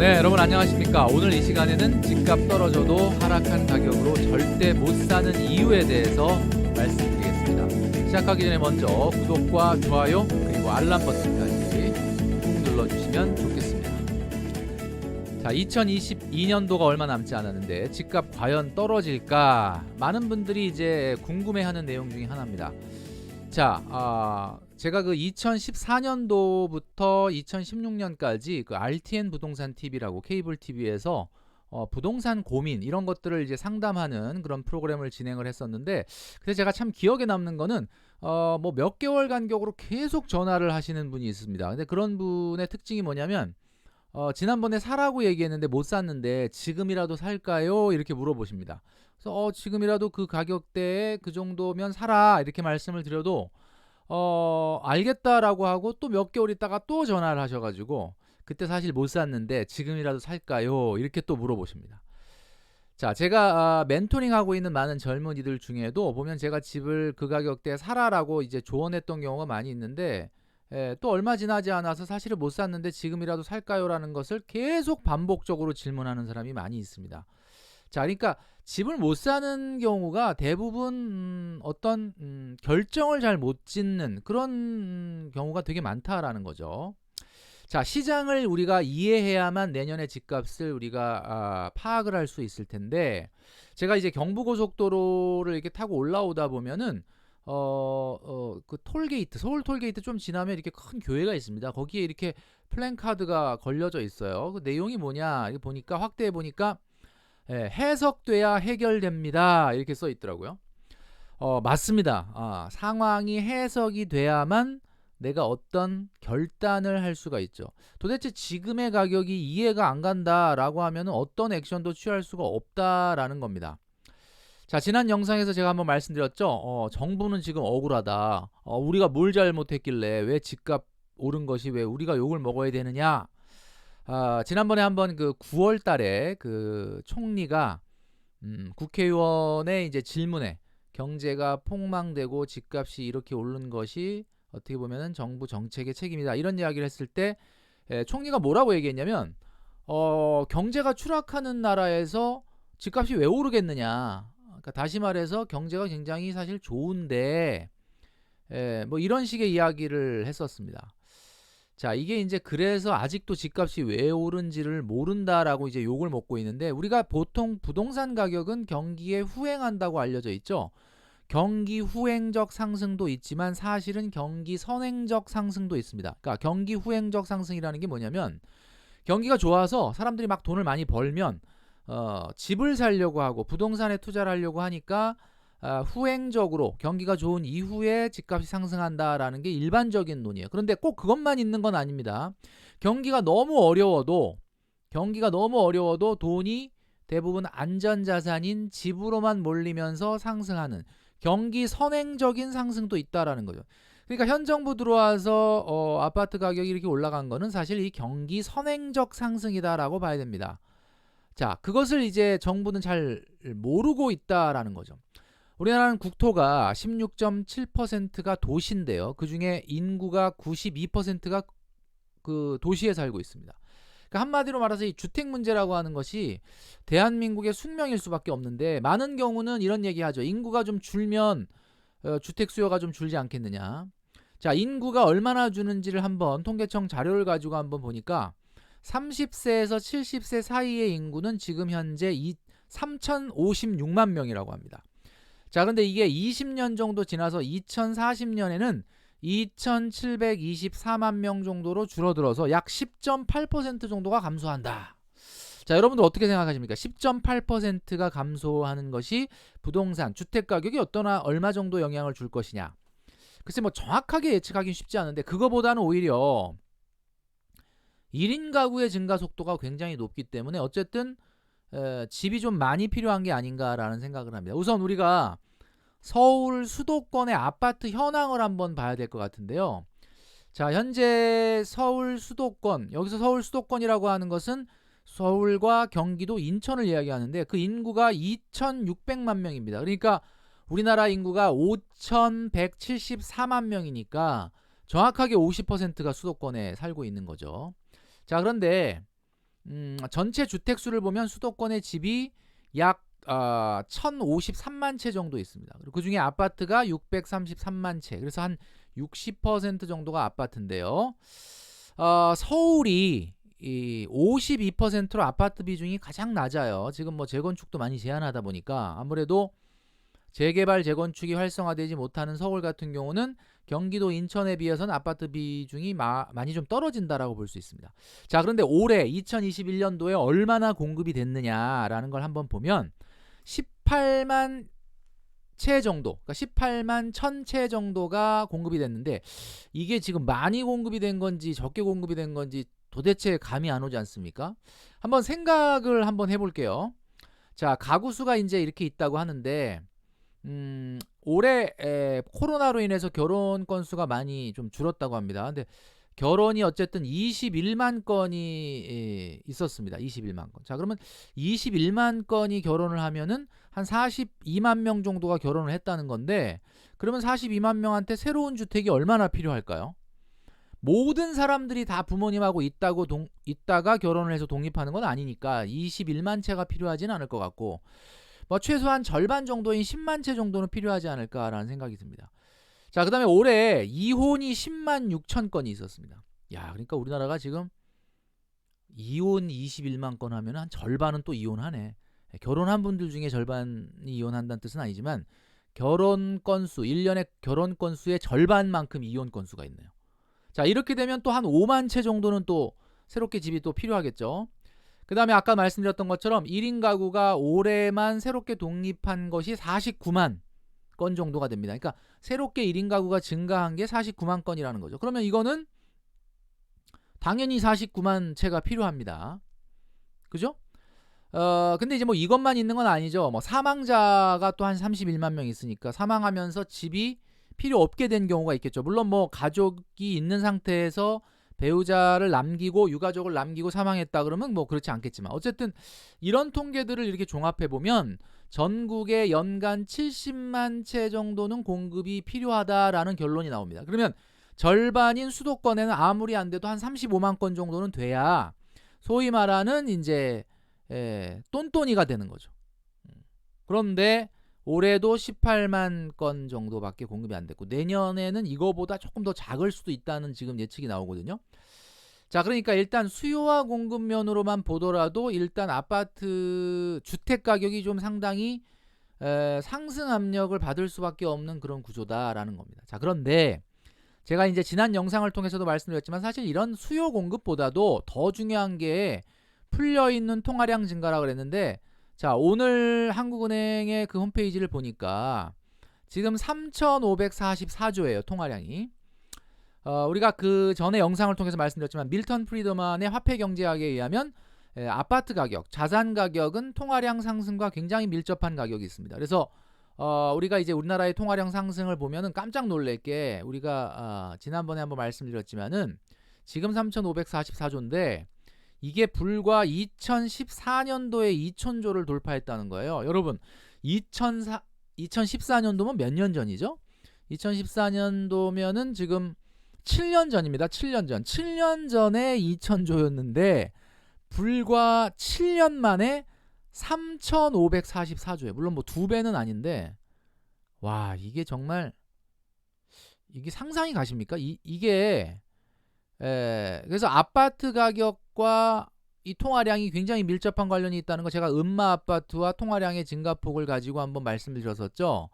네, 여러분 안녕하십니까. 오늘 이 시간에는 집값 떨어져도 하락한 가격으로 절대 못 사는 이유에 대해서 말씀드리겠습니다. 시작하기 전에 먼저 구독과 좋아요 그리고 알람 버튼까지 꾹 눌러주시면 좋겠습니다. 자, 2022년도가 얼마 남지 않았는데 집값 과연 떨어질까? 많은 분들이 이제 궁금해하는 내용 중에 하나입니다. 자, 제가 그 2014년도부터 2016년까지 그 RTN 부동산 TV라고 케이블 TV에서 부동산 고민 이런 것들을 이제 상담하는 그런 프로그램을 진행을 했었는데, 근데 제가 참 기억에 남는 거는 뭐 몇 개월 간격으로 계속 전화를 하시는 분이 있습니다. 근데 그런 분의 특징이 뭐냐면 지난번에 사라고 얘기했는데 못 샀는데 지금이라도 살까요? 이렇게 물어보십니다. 그래서 지금이라도 그 가격대에 그 정도면 사라 이렇게 말씀을 드려도 알겠다라고 하고 또 몇 개월 있다가 또 전화를 하셔가지고 그때 사실 못 샀는데 지금이라도 살까요? 이렇게 또 물어보십니다. 자, 제가 멘토링하고 있는 많은 젊은이들 중에도 보면 제가 집을 그 가격대에 사라라고 이제 조언했던 경우가 많이 있는데, 또 얼마 지나지 않아서 사실은 못 샀는데 지금이라도 살까요? 라는 것을 계속 반복적으로 질문하는 사람이 많이 있습니다. 자, 그러니까 집을 못 사는 경우가 대부분 어떤 결정을 잘 못 짓는 그런 경우가 되게 많다라는 거죠. 자, 시장을 우리가 이해해야만 내년의 집값을 우리가 파악을 할 수 있을 텐데, 제가 이제 경부고속도로를 이렇게 타고 올라오다 보면은 그 톨게이트, 서울 톨게이트 좀 지나면 이렇게 큰 교회가 있습니다. 거기에 이렇게 플랜카드가 걸려져 있어요. 그 내용이 뭐냐 이거 보니까 확대해 보니까 해석돼야 해결됩니다 이렇게 써 있더라고요. 맞습니다. 상황이 해석이 돼야만 내가 어떤 결단을 할 수가 있죠. 도대체 지금의 가격이 이해가 안 간다라고 하면 어떤 액션도 취할 수가 없다라는 겁니다. 자, 지난 영상에서 제가 한번 말씀드렸죠. 정부는 지금 억울하다. 우리가 뭘 잘못했길래 왜 집값 오른 것이 왜 우리가 욕을 먹어야 되느냐. 지난번에 한번 그 9월 달에 그 총리가 국회의원의 이제 질문에 경제가 폭망되고 집값이 이렇게 오른 것이 어떻게 보면은 정부 정책의 책임이다 이런 이야기를 했을 때 총리가 뭐라고 얘기했냐면 경제가 추락하는 나라에서 집값이 왜 오르겠느냐. 그러니까 다시 말해서 경제가 굉장히 사실 좋은데 뭐 이런 식의 이야기를 했었습니다. 자, 이게 이제 그래서 아직도 집값이 왜 오른지를 모른다라고 이제 욕을 먹고 있는데, 우리가 보통 부동산 가격은 경기에 후행한다고 알려져 있죠. 경기 후행적 상승도 있지만 사실은 경기 선행적 상승도 있습니다. 그러니까 경기 후행적 상승이라는 게 뭐냐면, 경기가 좋아서 사람들이 막 돈을 많이 벌면 집을 사려고 하고 부동산에 투자를 하려고 하니까 후행적으로 경기가 좋은 이후에 집값이 상승한다라는 게 일반적인 논이에요. 그런데 꼭 그것만 있는 건 아닙니다. 경기가 너무 어려워도 돈이 대부분 안전자산인 집으로만 몰리면서 상승하는 경기 선행적인 상승도 있다라는 거죠. 그러니까 현 정부 들어와서 아파트 가격이 이렇게 올라간 거는 사실 이 경기 선행적 상승이다라고 봐야 됩니다. 자, 그것을 이제 정부는 잘 모르고 있다라는 거죠. 우리나라는 국토가 16.7%가 도시인데요. 그중에 인구가 92%가 그 도시에 살고 있습니다. 그러니까 한마디로 말해서 이 주택 문제라고 하는 것이 대한민국의 숙명일 수밖에 없는데, 많은 경우는 이런 얘기하죠. 인구가 좀 줄면 주택 수요가 좀 줄지 않겠느냐. 자, 인구가 얼마나 주는지를 한번 통계청 자료를 가지고 한번 보니까 30세에서 70세 사이의 인구는 지금 현재 3,056만 명이라고 합니다. 자, 근데 이게 20년 정도 지나서 2040년에는 2,724만 명 정도로 줄어들어서 약 10.8% 정도가 감소한다. 자, 여러분들 어떻게 생각하십니까? 10.8%가 감소하는 것이 부동산, 주택 가격이 얼마 정도 영향을 줄 것이냐. 글쎄 뭐 정확하게 예측하기는 쉽지 않은데, 그거보다는 오히려 1인 가구의 증가 속도가 굉장히 높기 때문에 어쨌든 집이 좀 많이 필요한 게 아닌가라는 생각을 합니다. 우선 우리가 서울 수도권의 아파트 현황을 한번 봐야 될 것 같은데요. 자, 현재 서울 수도권, 여기서 서울 수도권이라고 하는 것은 서울과 경기도, 인천을 이야기하는데 그 인구가 2,600만 명입니다. 그러니까 우리나라 인구가 5,174만 명이니까 정확하게 50%가 수도권에 살고 있는 거죠. 자, 그런데 전체 주택 수를 보면 수도권의 집이 약 1053만 채 정도 있습니다. 그리고 그중에 아파트가 633만 채. 그래서 한 60% 정도가 아파트인데요. 서울이 이 52%로 아파트 비중이 가장 낮아요. 지금 뭐 재건축도 많이 제한하다 보니까 아무래도 재개발 재건축이 활성화되지 못하는 서울 같은 경우는 경기도 인천에 비해서는 아파트 비중이 많이 좀 떨어진다라고 볼 수 있습니다. 자, 그런데 올해 2021년도에 얼마나 공급이 됐느냐라는 걸 한번 보면 18만 채 정도, 그러니까 18만 1000채 정도가 공급이 됐는데 이게 지금 많이 공급이 된 건지 적게 공급이 된 건지 도대체 감이 안 오지 않습니까? 한번 생각을 한번 해볼게요. 자, 가구 수가 이제 이렇게 있다고 하는데 올해 코로나로 인해서 결혼 건수가 많이 좀 줄었다고 합니다. 근데 결혼이 어쨌든 21만 건이 있었습니다. 21만 건. 자, 그러면 21만 건이 결혼을 하면은 한 42만 명 정도가 결혼을 했다는 건데, 그러면 42만 명한테 새로운 주택이 얼마나 필요할까요? 모든 사람들이 다 부모님하고 있다가 결혼을 해서 독립하는 건 아니니까 21만 채가 필요하지는 않을 것 같고, 뭐 최소한 절반 정도인 10만 채 정도는 필요하지 않을까라는 생각이 듭니다. 자, 그 다음에 올해 이혼이 10만 6천 건이 있었습니다. 야, 그러니까 우리나라가 지금 이혼 21만 건 하면 한 절반은 또 이혼하네. 결혼한 분들 중에 절반이 이혼한다는 뜻은 아니지만 결혼 건수, 1년의 결혼 건수의 절반만큼 이혼 건수가 있네요. 자, 이렇게 되면 또 한 5만 채 정도는 또 새롭게 집이 또 필요하겠죠. 그 다음에 아까 말씀드렸던 것처럼 1인 가구가 올해만 새롭게 독립한 것이 49만 건 정도가 됩니다. 그러니까 새롭게 1인 가구가 증가한 게 49만 건이라는 거죠. 그러면 이거는 당연히 49만 채가 필요합니다. 그죠? 근데 이제 뭐 이것만 있는 건 아니죠. 뭐 사망자가 또 한 31만 명 있으니까 사망하면서 집이 필요 없게 된 경우가 있겠죠. 물론 뭐 가족이 있는 상태에서 배우자를 남기고 유가족을 남기고 사망했다 그러면 뭐 그렇지 않겠지만 어쨌든 이런 통계들을 이렇게 종합해 보면 전국에 연간 70만 채 정도는 공급이 필요하다라는 결론이 나옵니다. 그러면 절반인 수도권에는 아무리 안 돼도 한 35만 건 정도는 돼야 소위 말하는 이제 똔똔이가 되는 거죠. 그런데 올해도 18만 건 정도밖에 공급이 안 됐고 내년에는 이거보다 조금 더 작을 수도 있다는 지금 예측이 나오거든요. 자, 그러니까 일단 수요와 공급 면으로만 보더라도 일단 아파트 주택 가격이 좀 상당히 상승 압력을 받을 수밖에 없는 그런 구조다라는 겁니다. 자, 그런데 제가 이제 지난 영상을 통해서도 말씀드렸지만 사실 이런 수요 공급보다도 더 중요한 게 풀려있는 통화량 증가라고 그랬는데, 자, 오늘 한국은행의 그 홈페이지를 보니까 지금 3,544조예요, 통화량이. 우리가 그 전에 영상을 통해서 말씀드렸지만 밀턴 프리드만의 화폐 경제학에 의하면 아파트 가격, 자산 가격은 통화량 상승과 굉장히 밀접한 가격이 있습니다. 그래서 우리가 이제 우리나라의 통화량 상승을 보면은 깜짝 놀랄 게 우리가 지난번에 한번 말씀드렸지만은 지금 3,544조인데 이게 불과 2014년도에 2,000조를 돌파했다는 거예요. 여러분, 2014년도면 몇 년 전이죠? 2014년도면은 지금 7년 전입니다. 7년 전. 7년 전에 2,000조였는데 불과 7년 만에 3,544조예요. 물론 뭐 2배는 아닌데 와, 이게 정말 이게 상상이 가십니까? 이게 그래서 아파트 가격과 이 통화량이 굉장히 밀접한 관련이 있다는 거 제가 음마 아파트와 통화량의 증가폭을 가지고 한번 말씀드렸었죠.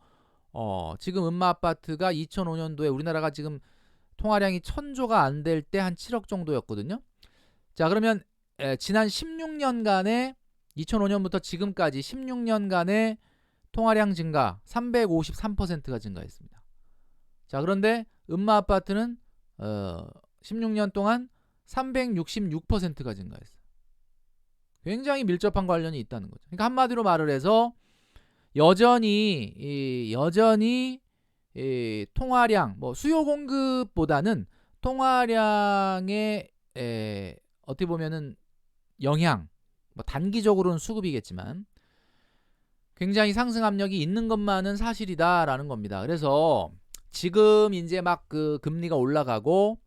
지금 음마 아파트가 2005년도에 우리나라가 지금 통화량이 1,000조가 안 될 때 한 7억 정도였거든요. 자, 그러면 지난 16년간의 2005년부터 지금까지 16년간의 통화량 증가 353%가 증가했습니다. 자, 그런데 음마 아파트는 16년 동안 366%가 증가했어요. 굉장히 밀접한 관련이 있다는 거죠. 그러니까 한마디로 말을 해서 여전히 통화량, 뭐 수요 공급보다는 통화량의 어떻게 보면은 영향, 뭐 단기적으로는 수급이겠지만 굉장히 상승 압력이 있는 것만은 사실이다라는 겁니다. 그래서 지금 이제 막 그 금리가 올라가고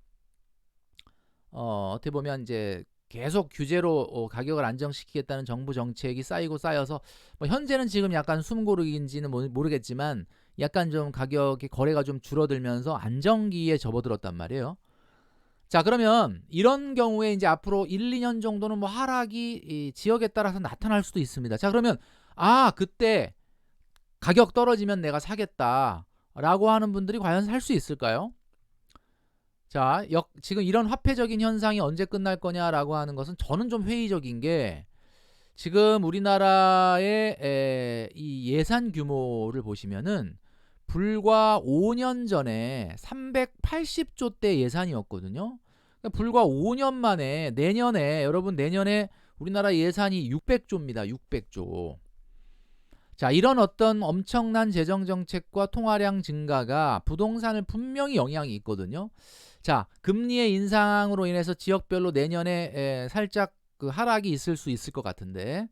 어떻게 보면 이제 계속 규제로 가격을 안정시키겠다는 정부 정책이 쌓이고 쌓여서 뭐 현재는 지금 약간 숨고르기인지는 모르겠지만 약간 좀 가격의 거래가 좀 줄어들면서 안정기에 접어들었단 말이에요. 자, 그러면 이런 경우에 이제 앞으로 1, 2년 정도는 뭐 하락이 이 지역에 따라서 나타날 수도 있습니다. 자, 그러면 그때 가격 떨어지면 내가 사겠다라고 하는 분들이 과연 살 수 있을까요? 자, 지금 이런 화폐적인 현상이 언제 끝날 거냐라고 하는 것은 저는 좀 회의적인 게, 지금 우리나라의 이 예산 규모를 보시면은 불과 5년 전에 380조 대 예산이었거든요. 그러니까 불과 5년 만에 여러분 내년에 우리나라 예산이 600조입니다. 600조. 자, 이런 어떤 엄청난 재정 정책과 통화량 증가가 부동산을 분명히 영향이 있거든요. 자, 금리의 인상으로 인해서 지역별로 내년에 살짝 그 하락이 있을 수 있을 것 같은데,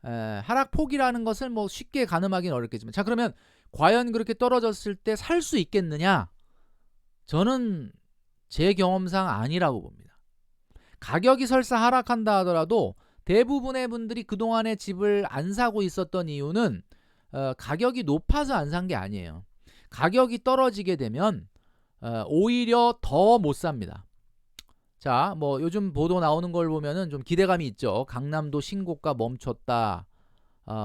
하락폭이라는 것을 뭐 쉽게 가늠하기는 어렵겠지만, 자, 그러면 과연 그렇게 떨어졌을 때 살 수 있겠느냐? 저는 제 경험상 아니라고 봅니다. 가격이 설사 하락한다 하더라도 대부분의 분들이 그동안에 집을 안 사고 있었던 이유는 가격이 높아서 안 산 게 아니에요. 가격이 떨어지게 되면 오히려 더 못 삽니다. 자, 뭐 요즘 보도 나오는 걸 보면은 좀 기대감이 있죠. 강남도 신고가 멈췄다.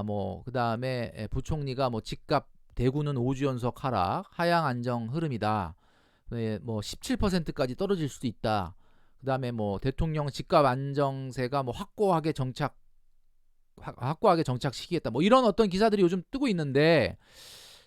뭐 그다음에 부총리가 뭐 집값 대구는 5주 연속 하락, 하향 안정 흐름이다. 뭐 17%까지 떨어질 수도 있다. 그다음에 뭐 대통령 집값 안정세가 뭐 확고하게 정착시키겠다. 뭐 이런 어떤 기사들이 요즘 뜨고 있는데,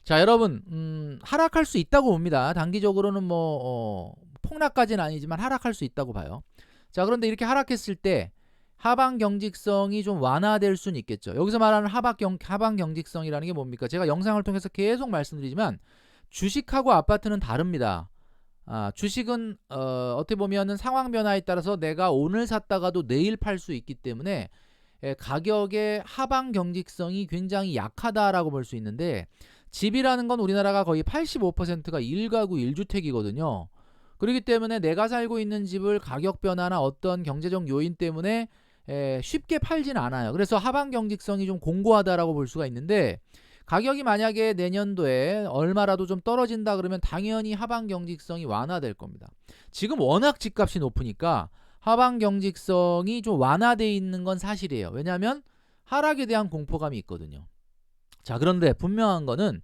자, 여러분, 하락할 수 있다고 봅니다. 단기적으로는 뭐 폭락까지는 아니지만 하락할 수 있다고 봐요. 자, 그런데 이렇게 하락했을 때 하방 경직성이 좀 완화될 수는 있겠죠. 여기서 말하는 하방 경직성이라는 게 뭡니까? 제가 영상을 통해서 계속 말씀드리지만 주식하고 아파트는 다릅니다. 주식은 어떻게 보면은 상황 변화에 따라서 내가 오늘 샀다가도 내일 팔 수 있기 때문에 가격의 하방 경직성이 굉장히 약하다라고 볼 수 있는데, 집이라는 건 우리나라가 거의 85%가 1가구 1주택이거든요. 그렇기 때문에 내가 살고 있는 집을 가격 변화나 어떤 경제적 요인 때문에 쉽게 팔진 않아요. 그래서 하방 경직성이 좀 공고하다라고 볼 수가 있는데, 가격이 만약에 내년도에 얼마라도 좀 떨어진다 그러면 당연히 하방 경직성이 완화될 겁니다. 지금 워낙 집값이 높으니까 하방 경직성이 좀 완화되어 있는 건 사실이에요. 왜냐하면 하락에 대한 공포감이 있거든요. 자, 그런데 분명한 거는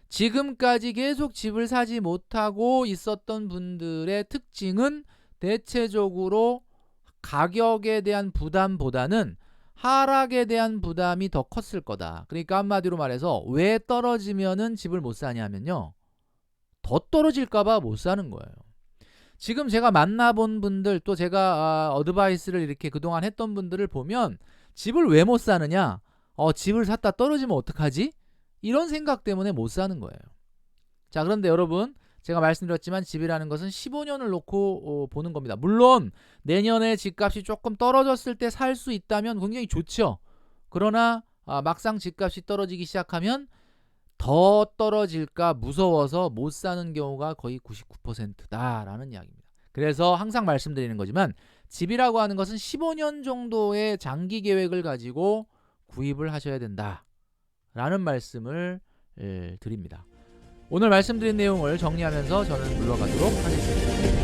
지금까지 계속 집을 사지 못하고 있었던 분들의 특징은 대체적으로 가격에 대한 부담보다는 하락에 대한 부담이 더 컸을 거다. 그러니까 한마디로 말해서 왜 떨어지면은 집을 못 사냐면요, 더 떨어질까봐 못 사는 거예요. 지금 제가 만나본 분들, 또 제가 어드바이스를 이렇게 그동안 했던 분들을 보면 집을 왜 못 사느냐, 집을 샀다 떨어지면 어떡하지? 이런 생각 때문에 못 사는 거예요. 자, 그런데 여러분, 제가 말씀드렸지만 집이라는 것은 15년을 놓고 보는 겁니다. 물론 내년에 집값이 조금 떨어졌을 때 살 수 있다면 굉장히 좋죠. 그러나 막상 집값이 떨어지기 시작하면 더 떨어질까 무서워서 못 사는 경우가 거의 99%다라는 이야기입니다. 그래서 항상 말씀드리는 거지만 집이라고 하는 것은 15년 정도의 장기 계획을 가지고 구입을 하셔야 된다라는 말씀을 드립니다. 오늘 말씀드린 내용을 정리하면서 저는 물러가도록 하겠습니다.